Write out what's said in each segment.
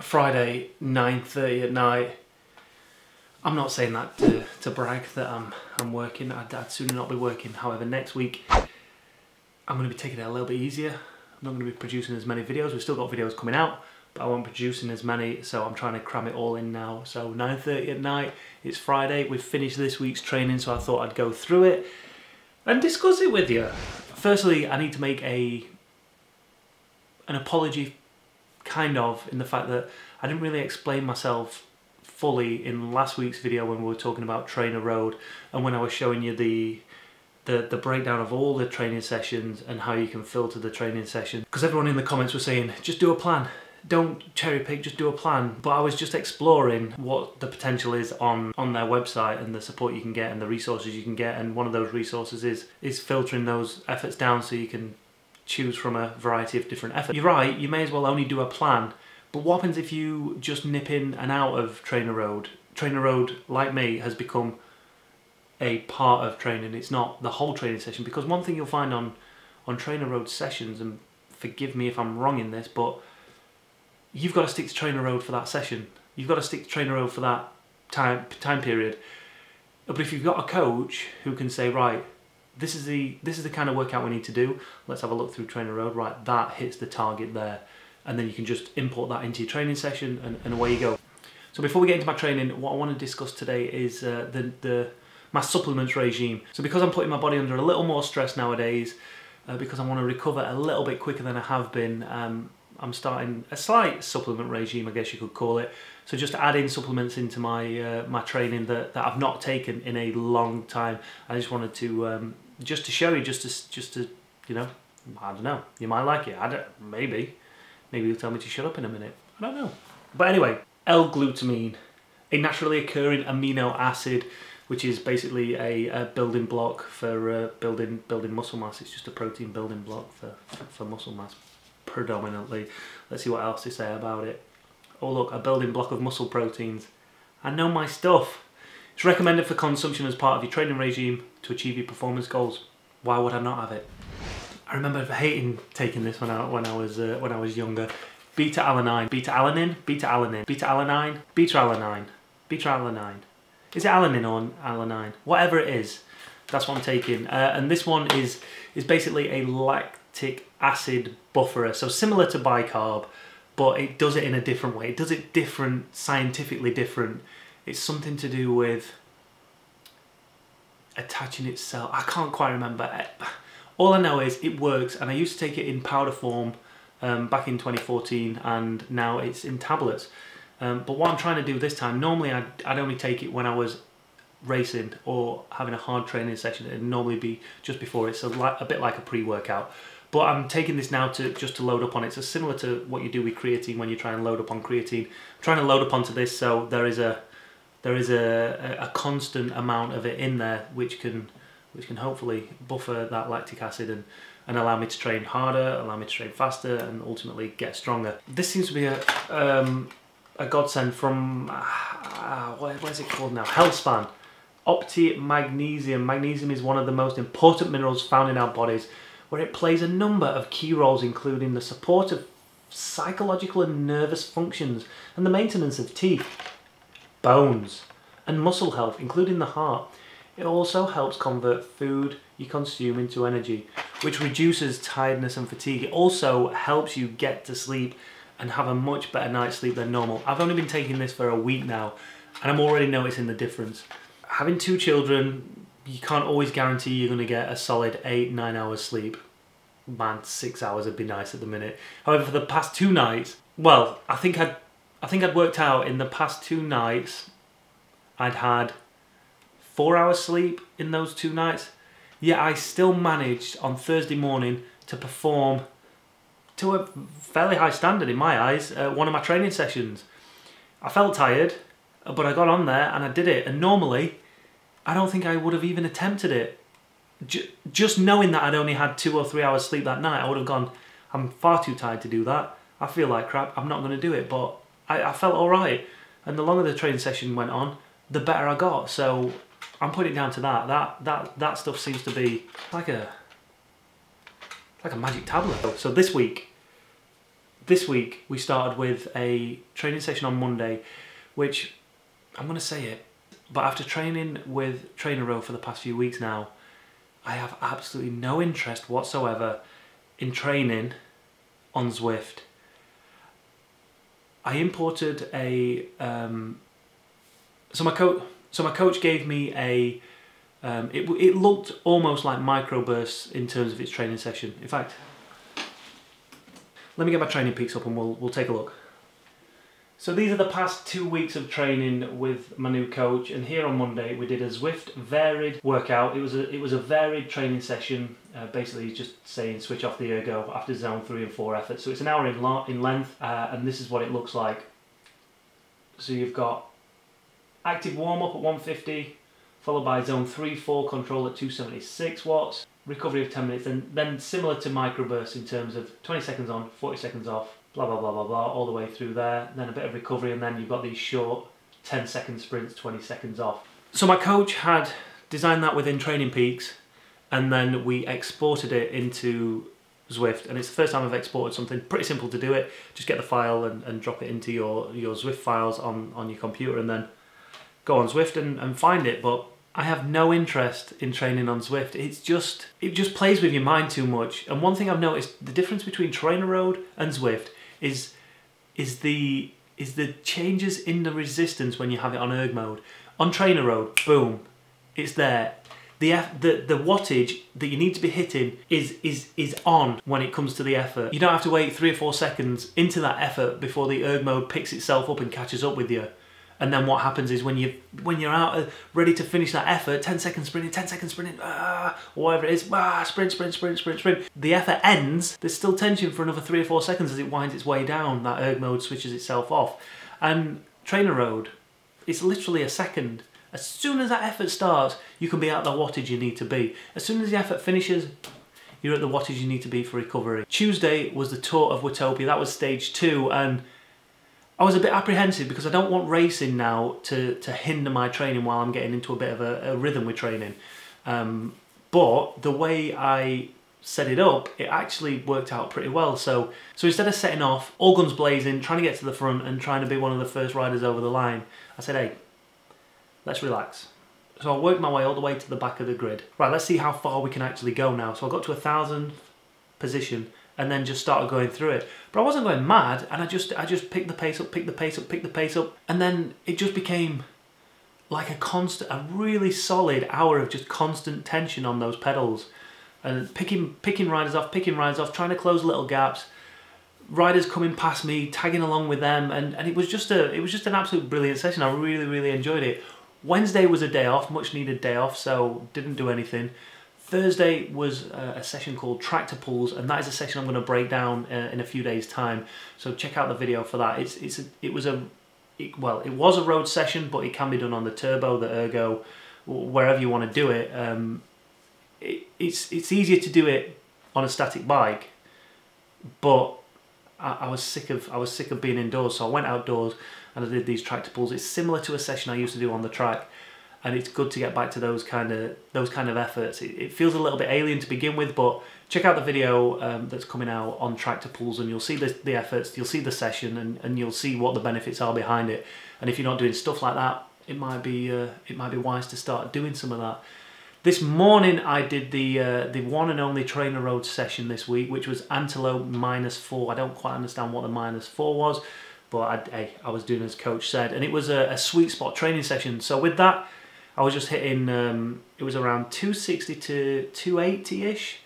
Friday, 9:30 at night. I'm not saying that to brag that I'm working. I'd sooner not be working. However, next week I'm going to be taking it a little bit easier. I'm not going to be producing as many videos. We've still got videos coming out, but I won't be producing as many, so I'm trying to cram it all in now. So 9:30 at night, it's Friday. We've finished this week's training, so I thought I'd go through it and discuss it with you. Firstly, I need to make an apology, kind of, in the fact that I didn't really explain myself fully in last week's video when we were talking about TrainerRoad, and when I was showing you the breakdown of all the training sessions and how you can filter the training session. Because everyone in the comments was saying, just do a plan. Don't cherry pick, just do a plan. But I was just exploring what the potential is on their website and the support you can get and the resources you can get. And one of those resources is filtering those efforts down so you can choose from a variety of different efforts. You're right, you may as well only do a plan. But what happens if you just nip in and out of TrainerRoad? TrainerRoad, like me, has become a part of training. It's not the whole training session, because one thing you'll find on TrainerRoad sessions, and forgive me if I'm wrong in this, but you've got to stick to TrainerRoad for that session. You've got to stick to TrainerRoad for that time period. But if you've got a coach who can say, right, this is the kind of workout we need to do, let's have a look through TrainerRoad, right, that hits the target there. And then you can just import that into your training session and away you go. So before we get into my training, what I want to discuss today is my supplements regime. So because I'm putting my body under a little more stress nowadays, because I want to recover a little bit quicker than I have been, I'm starting a slight supplement regime, I guess you could call it. So just adding supplements into my my training that I've not taken in a long time. I just wanted to just to show you, just to you know, I don't know, you might like it. Maybe you'll tell me to shut up in a minute. I don't know. But anyway, L-glutamine, a naturally occurring amino acid, which is basically a building block for building muscle mass. It's just a protein building block for muscle mass, predominantly. Let's see what else they say about it. Oh look, a building block of muscle proteins. I know my stuff. It's recommended for consumption as part of your training regime to achieve your performance goals. Why would I not have it? I remember hating taking this when I was younger. Beatalanine. Is it alanine or alanine? Whatever it is, that's what I'm taking. And this one is basically a lactic acid bufferer. So similar to bicarb, but it does it in a different way. It does it different, scientifically different. It's something to do with attaching itself. I can't quite remember. All I know is it works, and I used to take it in powder form back in 2014, and now it's in tablets. But what I'm trying to do this time, normally I'd only take it when I was racing or having a hard training session. It'd normally be just before it, so a bit like a pre-workout. But I'm taking this now just to load up on it. So similar to what you do with creatine when you try and load up on creatine. I'm trying to load up onto this, so there is a constant amount of it in there, which can hopefully buffer that lactic acid and allow me to train harder, allow me to train faster, and ultimately get stronger. This seems to be a godsend from, what is it called now? Healthspan. Magnesium. Magnesium is one of the most important minerals found in our bodies, where it plays a number of key roles, including the support of psychological and nervous functions and the maintenance of teeth, bones, and muscle health, including the heart. It also helps convert food you consume into energy, which reduces tiredness and fatigue. It also helps you get to sleep and have a much better night's sleep than normal. I've only been taking this for a week now, and I'm already noticing the difference. Having 2 children, you can't always guarantee you're going to get a solid 8-9 hours sleep. Man, 6 hours would be nice at the minute. However, for the past 2 nights, well, I think I'd worked out in the past 2 nights, I'd had 4 hours sleep in those 2 nights. Yet I still managed on Thursday morning to perform to a fairly high standard in my eyes, one of my training sessions. I felt tired, but I got on there and I did it. And normally, I don't think I would have even attempted it. Just knowing that I'd only had 2 or 3 hours sleep that night, I would have gone, I'm far too tired to do that. I feel like crap, I'm not going to do it. But I felt all right. And the longer the training session went on, the better I got. So I'm putting it down to that stuff seems to be like a magic tablet. So this week, This week we started with a training session on Monday, which, I'm going to say it, but after training with TrainerRoad for the past few weeks now, I have absolutely no interest whatsoever in training on Zwift. I imported a so my coach gave me a it looked almost like microbursts in terms of its training session. In fact, let me get my training peaks up and we'll take a look. So these are the past 2 weeks of training with my new coach, and here on Monday we did a Zwift varied workout. It was a varied training session. Basically just saying switch off the ergo after zone 3 and 4 efforts. So it's an hour in length, and this is what it looks like. So you've got active warm up at 150, followed by zone 3-4 control at 276 watts, recovery of 10 minutes, and then similar to microbursts in terms of 20 seconds on, 40 seconds off, blah blah blah blah blah, all the way through there, then a bit of recovery, and then you've got these short 10-second sprints, 20 seconds off. So my coach had designed that within Training Peaks, and then we exported it into Zwift, and it's the first time I've exported something. Pretty simple to do it, just get the file and drop it into your Zwift files on your computer, and then go on Zwift and find it. But I have no interest in training on Zwift. It just plays with your mind too much. And one thing I've noticed, the difference between TrainerRoad and Zwift is the changes in the resistance when you have it on erg mode. On TrainerRoad, boom, it's there. The wattage that you need to be hitting is on when it comes to the effort. You don't have to wait 3 or 4 seconds into that effort before the erg mode picks itself up and catches up with you. And then what happens is when you're out ready to finish that effort, 10 seconds sprinting, 10 seconds sprinting, or whatever it is, sprint, sprint, sprint, sprint, sprint. The effort ends, there's still tension for another 3 or 4 seconds as it winds its way down, that erg mode switches itself off. And TrainerRoad, it's literally a second. As soon as that effort starts, you can be at the wattage you need to be. As soon as the effort finishes, you're at the wattage you need to be for recovery. Tuesday was the Tour of Watopia, that was stage 2, and I was a bit apprehensive because I don't want racing now to hinder my training while I'm getting into a bit of a rhythm with training. But the way I set it up, it actually worked out pretty well. So instead of setting off, all guns blazing, trying to get to the front and trying to be one of the first riders over the line, I said, hey, let's relax. So I worked my way all the way to the back of the grid. Right, let's see how far we can actually go now. So I got to 1,000th position, and then just started going through it. But I wasn't going mad, and I just picked the pace up, picked the pace up, picked the pace up, and then it just became like a really solid hour of just constant tension on those pedals, and picking riders off, trying to close little gaps, riders coming past me, tagging along with them, and it was just an absolute brilliant session. I really enjoyed it. Wednesday was a day off, much needed day off, so didn't do anything. Thursday was a session called Tractor Pulls, and that is a session I'm going to break down in a few days' time. So check out the video for that. It was a road session, but it can be done on the turbo, the ergo, wherever you want to do it. It's easier to do it on a static bike, but I was sick of being indoors, so I went outdoors and I did these Tractor Pulls. It's similar to a session I used to do on the track. And it's good to get back to those kind of efforts. It feels a little bit alien to begin with, but check out the video that's coming out on Tractor Pulls, and you'll see the efforts, you'll see the session, and you'll see what the benefits are behind it. And if you're not doing stuff like that, it might be wise to start doing some of that. This morning I did the one and only TrainerRoad session this week, which was Antelope -4. I don't quite understand what the -4 was, but I was doing as coach said, and it was a sweet spot training session. So with that, I was just hitting, it was around 260 to 280-ish.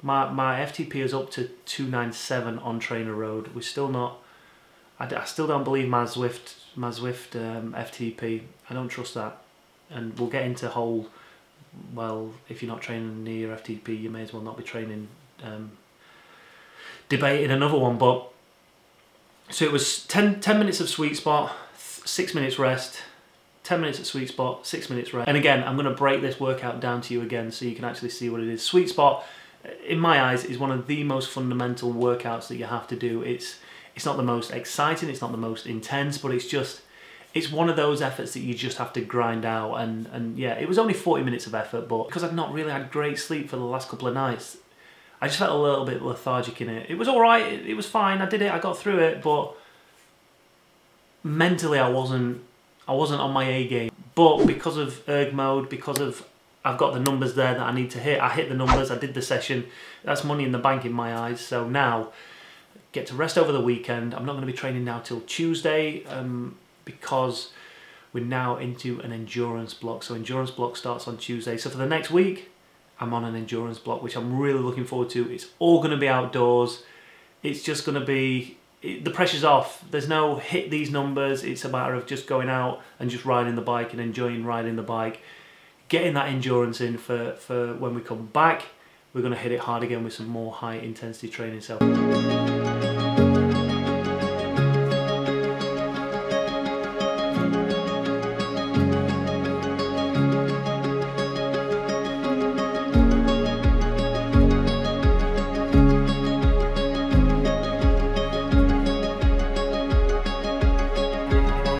My FTP is up to 297 on TrainerRoad. We're still not, I still don't believe my Zwift FTP. I don't trust that. And we'll get into whole, well, if you're not training near your FTP, you may as well not be training, debate in another one. But so it was 10 minutes of sweet spot, 6 minutes rest, 10 minutes at sweet spot, 6 minutes rest. And again, I'm going to break this workout down to you again so you can actually see what it is. Sweet spot, in my eyes, is one of the most fundamental workouts that you have to do. It's not the most exciting, it's not the most intense, but it's one of those efforts that you just have to grind out. And yeah, it was only 40 minutes of effort, but because I've not really had great sleep for the last couple of nights, I just felt a little bit lethargic in it. It was all right. It was fine. I did it. I got through it, but mentally I wasn't on my A game. But because of erg mode, because of I've got the numbers there that I need to hit. I hit the numbers. I did the session. That's money in the bank in my eyes. So now, get to rest over the weekend. I'm not going to be training now till Tuesday because we're now into an endurance block. So endurance block starts on Tuesday. So for the next week, I'm on an endurance block, which I'm really looking forward to. It's all going to be outdoors. It's just going to be, the pressure's off. There's no hit these numbers. It's a matter of just going out and just riding the bike and enjoying riding the bike. Getting that endurance in for when we come back. We're going to hit it hard again with some more high intensity training. So